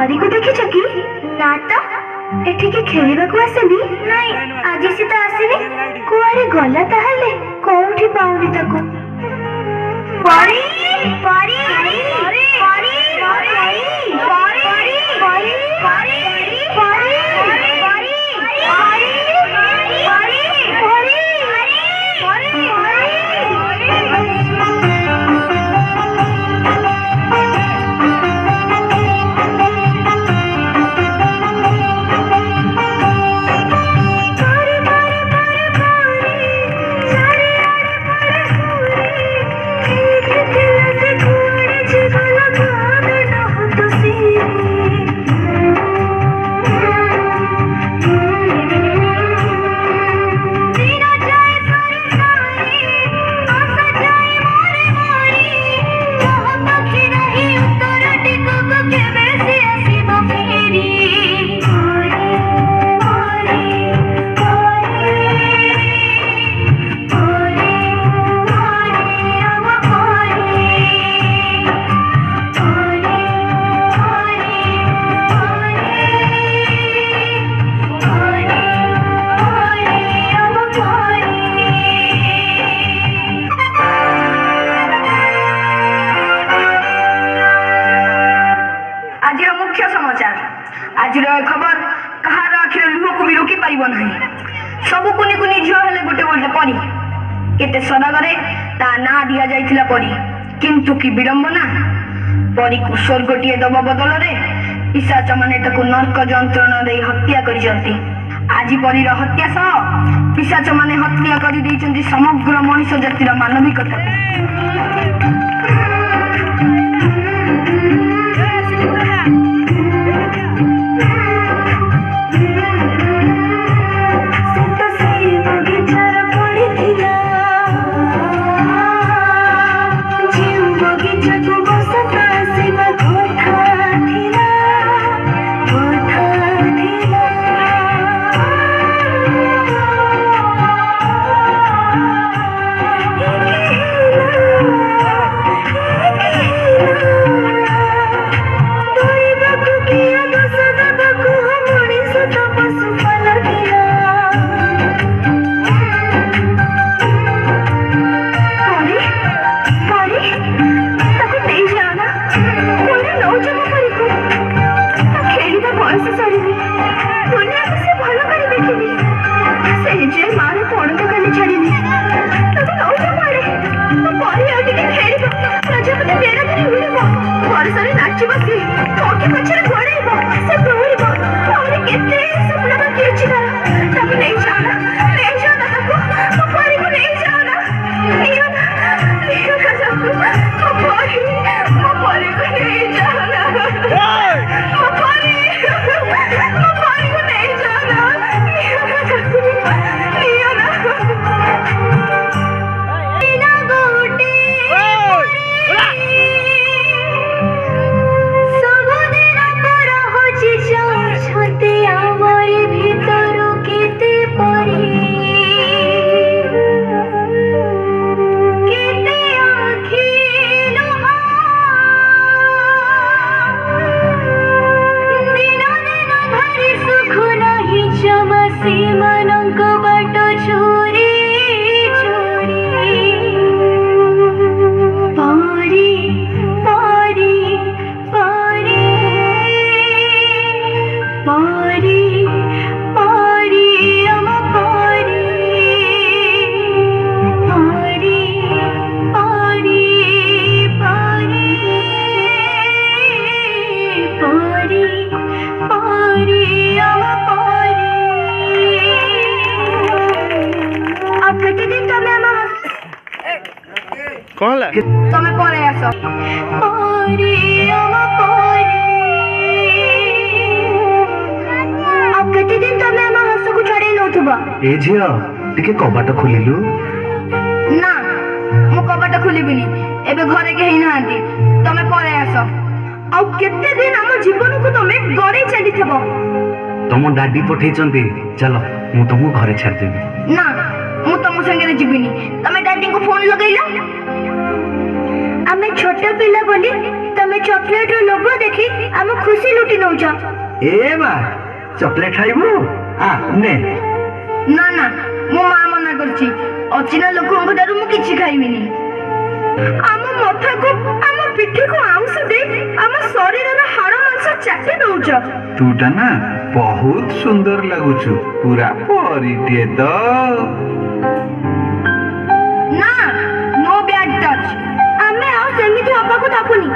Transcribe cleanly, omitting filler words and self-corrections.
परी को देखिछ कि ना तो एठिके खेलिबा को आसेनी नाही आज से तो आसेनी कुआरे गला ताहले कोठी पाउनी ताको परी परी परी परी परी परी परी आज खबर कहार आखिर लुह को भी रोकी पार ना सब कुनि कुनि झील हेले गोटे गोटे परी केते सदागरे ता ना दिया जाइथिला परी किंतु कि विडंबना परी को स्वर्गटीए दब बदल रे पिशाच माने ताको नरक जंत्रणा दे हत्या करिसंती आज परीर हत्या सह पिशाच माने हत्या करि दैचंती समग्र मनुष्य जातिर मानविकता कहला तमे परे आसो परे अमा परे अब केते दिन तमे हम हस को छड़े नथबा ए झियो टिके कबाट खोलिलु ना मु कबाट खोलिबिनी एबे घरे केही नांती तमे परे आसो अब केते दिन हम जीवन को तमे गरे चली थबो तम दादी पठेचंती चलो मु तुमको घरे छाड़ देबी ना मु तुम संगे जीविनी तमे दादी को फोन लगैला ଆମେ ଛୋଟ ପିଲା ବୋଲି ତମେ ଚକୋଲେଟ ର ଲୋଭ ଦେଖି ଆମ ଖୁସି ଲୁଟି ନଉଛ। ଏ ମା ଚକୋଲେଟ ଖାଇବୁ? ନେ। ନା ନା ମୋ ମା ମନା କରୁଛି, ଅଚିହ୍ନା ଲୋକଙ୍କ ଠାରୁ ମୁଁ କିଛି ଖାଇବିନି। ଆମ ମଥାକୁ ଆମ ପିଠିକୁ ଆଉଁସ ଦେଇ ଆମ ଶରୀରର ହାଡ଼ ମାଂସ ଚାଟି ଦଉଛ। ତୁଟା ନା ବହୁତ ସୁନ୍ଦର ଲାଗୁଛୁ, ପୁରା ପରିଟିଏ ତ। ନା, ନୋ ବ୍ୟାଡ୍ ଟଚ୍। ଆମେ ଆଉ ସେମିତି ହବାକୁ ଦବୁନି।